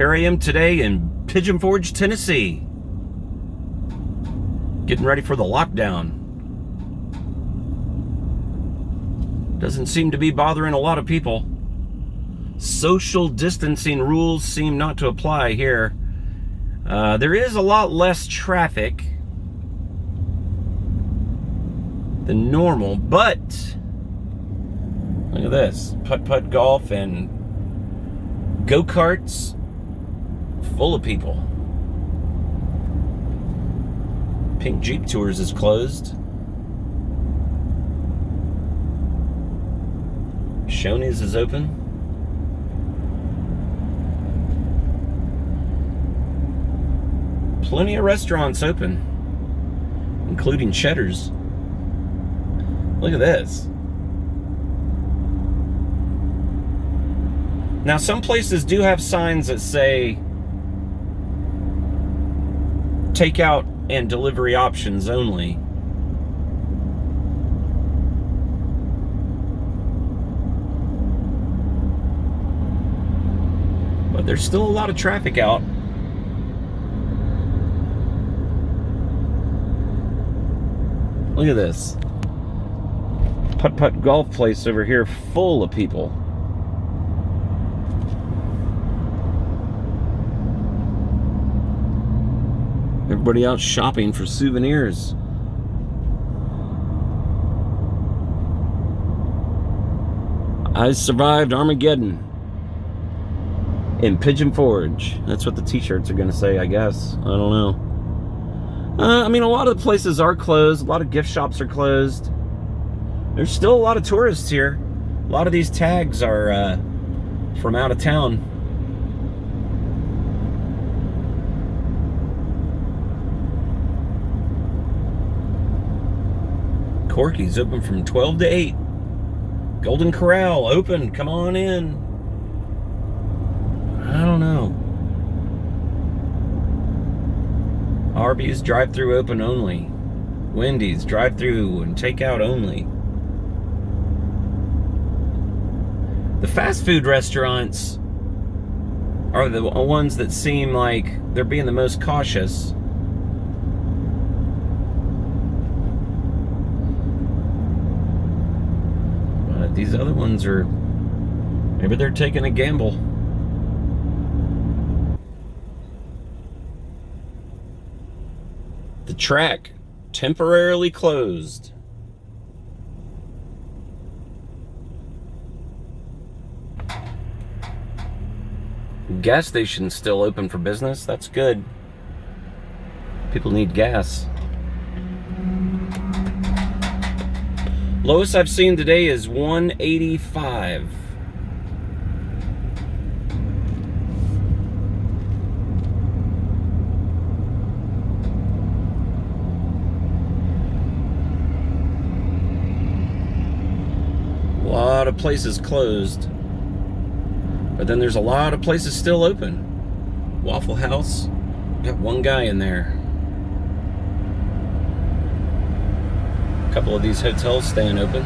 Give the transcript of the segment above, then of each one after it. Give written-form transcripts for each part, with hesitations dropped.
Here I am today in Pigeon Forge, Tennessee. Getting ready for the lockdown. Doesn't seem to be bothering a lot of people. Social distancing rules seem not to apply here. There is a lot less traffic than normal, but look at this. Putt-putt golf and go-karts full of people. Pink Jeep Tours is closed. Shoney's is open. Plenty of restaurants open, including Cheddar's. Look at this. Now, some places do have signs that say takeout and delivery options only. But there's still a lot of traffic out. Look at this. Putt-putt golf place over here full of people. Everybody out shopping for souvenirs. I survived Armageddon in Pigeon Forge. That's what the t-shirts are going to say, I guess. I don't know. I mean, a lot of the places are closed. A lot of gift shops are closed. There's still a lot of tourists here. A lot of these tags are from out of town. Corky's open from 12 to 8. Golden Corral open. Come on in. I don't know. Arby's drive-thru open only. Wendy's drive-thru and takeout only. The fast food restaurants are the ones that seem like they're being the most cautious. But these other ones are, maybe they're taking a gamble. The track temporarily closed. Gas station's still open for business. That's good. People need gas. Lowest I've seen today is 185. A lot of places closed, but then there's a lot of places still open. Waffle House, got one guy in there. A couple of these hotels staying open.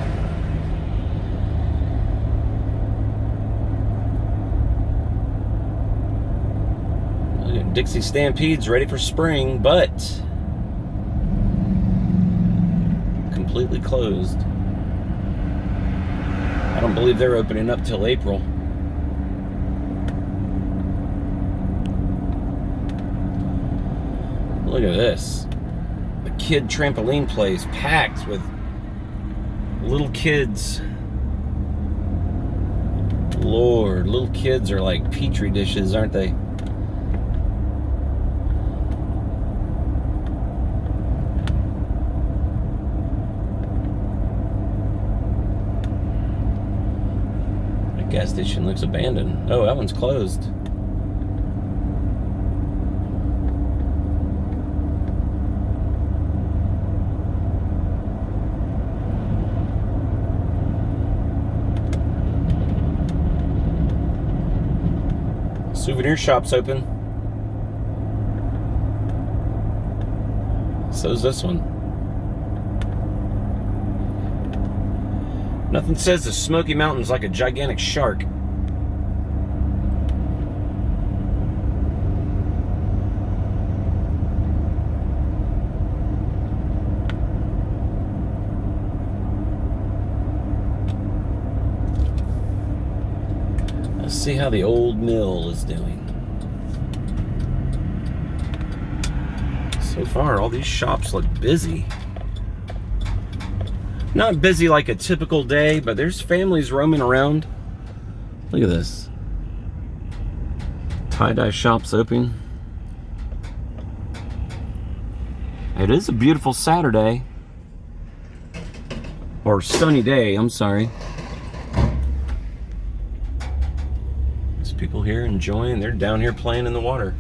Look at Dixie Stampede's ready for spring, but completely closed. I don't believe they're opening up till April. Look at this. A kid trampoline place packed with little kids. Lord, little kids are like petri dishes, aren't they? Gas station looks abandoned. Oh, that one's closed. Souvenir shop's open. So's this one. Nothing says the Smoky Mountains like a gigantic shark. Let's see how the old mill is doing. So far, all these shops look busy. Not busy like a typical day, but there's families roaming around. Look at this. Tie-dye shops open. It is a beautiful Saturday. Or sunny day, I'm sorry. There's people here enjoying. They're down here playing in the water.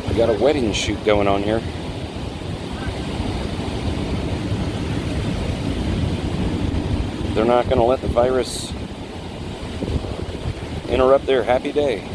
We got a wedding shoot going on here. They're not going to let the virus interrupt their happy day.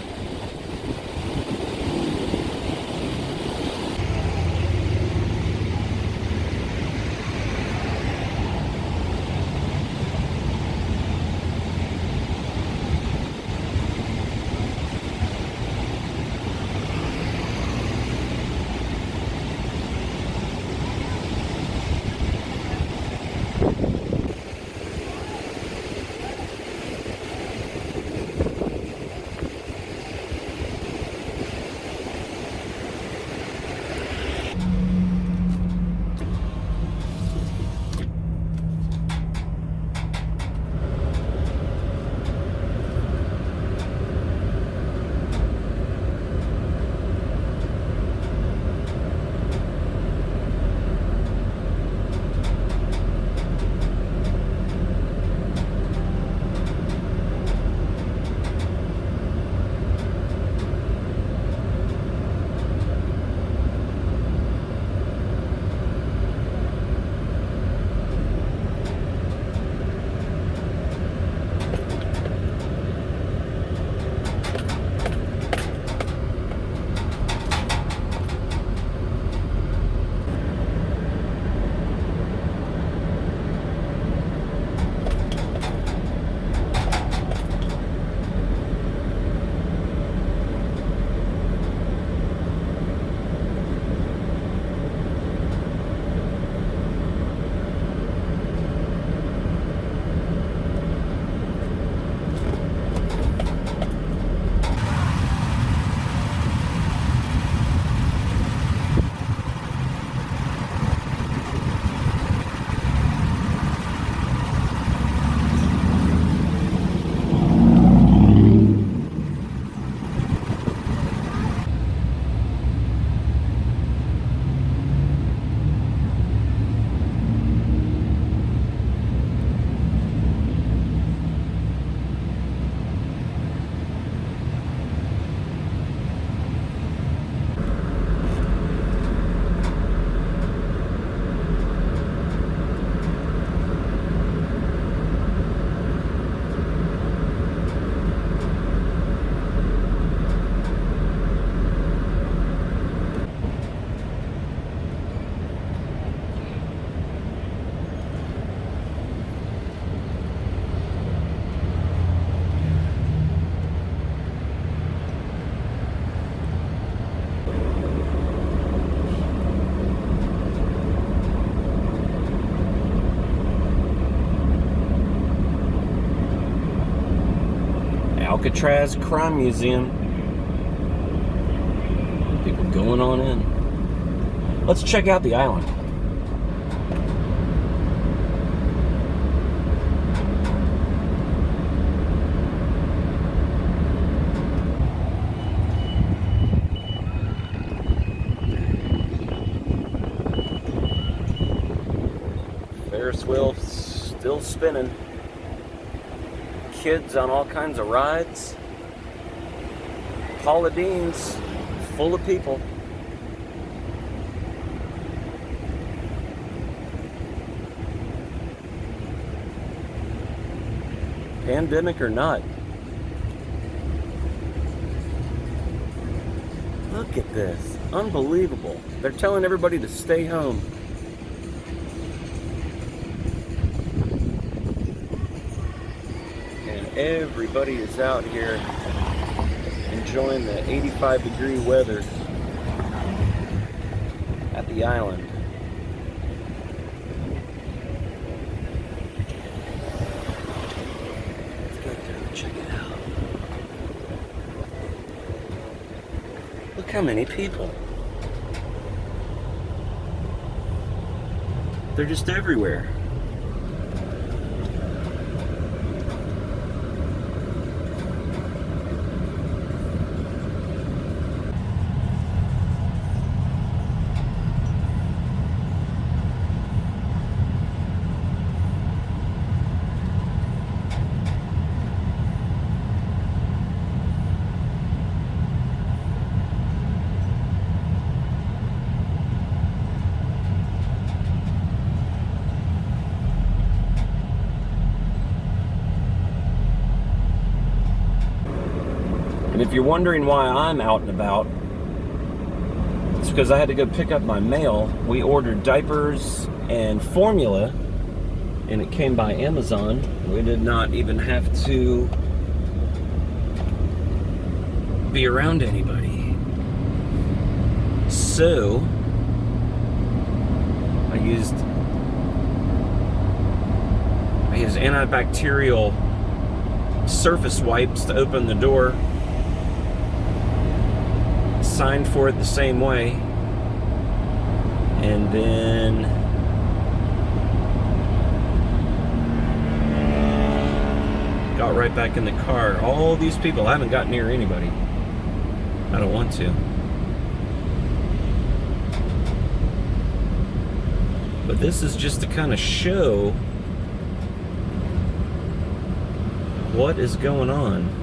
Alcatraz Crime Museum. People going on in. Let's check out the island. Ferris wheels. Still spinning. Kids on all kinds of rides. Paula Deen's full of people. Pandemic or not. Look at this. Unbelievable. They're telling everybody to stay home. And everybody is out here enjoying the 85-degree weather at the island. Let's go through and check it out. Look how many people. They're just everywhere. And if you're wondering why I'm out and about, it's because I had to go pick up my mail. We ordered diapers and formula, and it came by Amazon. We did not even have to be around anybody. So, I used antibacterial surface wipes to open the door. Signed for it the same way, and then got right back in the car. All these people, I haven't gotten near anybody. I don't want to. But this is just to kind of show what is going on.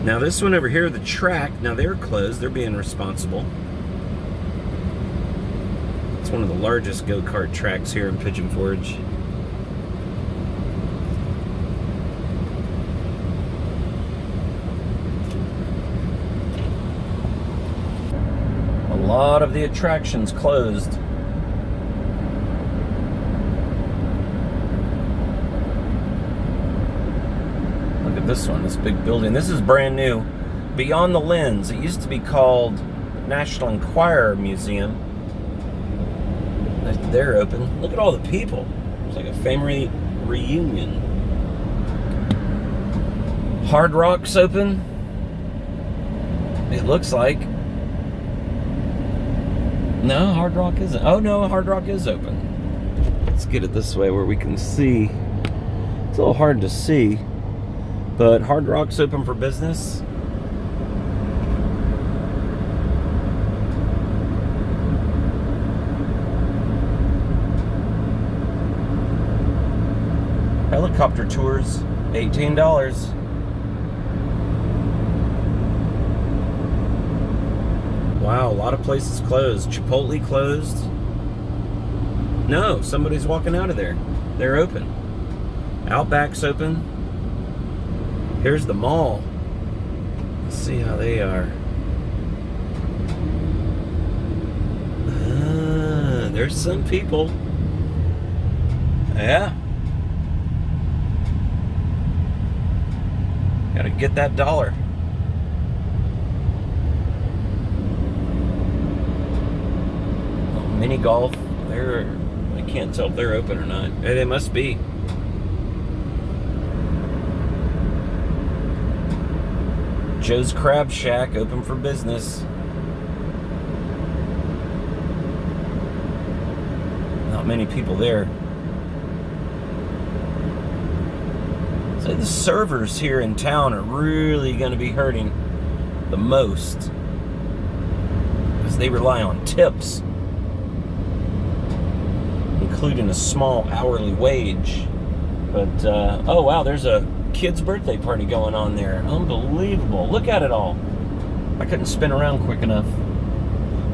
Now this one over here, the track, now they're closed, they're being responsible. It's one of the largest go-kart tracks here in Pigeon Forge. A lot of the attractions closed. This one, this big building. This is brand new. Beyond the Lens. It used to be called National Enquirer Museum. They're open. Look at all the people. It's like a family reunion. Hard Rock's open. It looks like. No, Hard Rock isn't. Oh no, Hard Rock is open. Let's get it this way where we can see. It's a little hard to see. But Hard Rock's open for business. Helicopter tours, $18. Wow, a lot of places closed. Chipotle closed. No, somebody's walking out of there. They're open. Outback's open. Here's the mall. Let's see how they are. There's some people. Yeah. Gotta get that dollar. Oh, mini golf. I can't tell if they're open or not. Hey, they must be. Joe's Crab Shack, open for business. Not many people there. So the servers here in town are really going to be hurting the most because they rely on tips. including a small hourly wage. But, oh wow, there's a kid's birthday party going on there. Unbelievable. Look at it all. I couldn't spin around quick enough.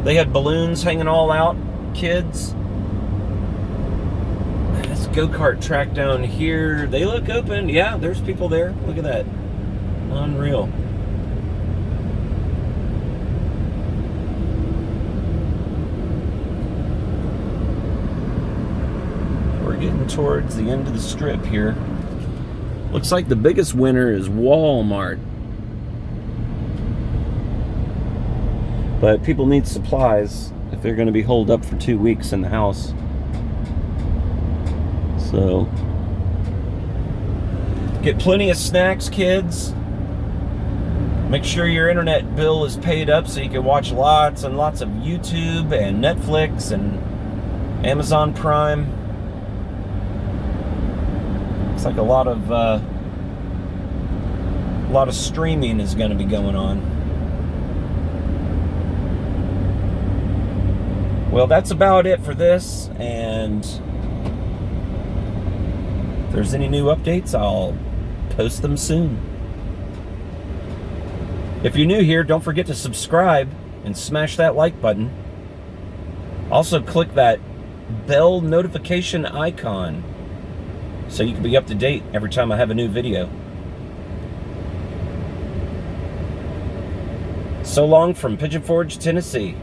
They had balloons hanging all out. Kids. This go-kart track down here. They look open. Yeah, there's people there. Look at that. Unreal. We're getting towards the end of the strip here. Looks like the biggest winner is Walmart. But people need supplies if they're going to be holed up for 2 weeks in the house. So, get plenty of snacks, kids. Make sure your internet bill is paid up so you can watch lots and lots of YouTube and Netflix and Amazon Prime. Looks like a lot of streaming is going to be going on. Well, that's about it for this, and if there's any new updates, I'll post them soon. If you're new here, don't forget to subscribe and smash that like button. Also, click that bell notification icon so you can be up to date every time I have a new video. So long from Pigeon Forge, Tennessee.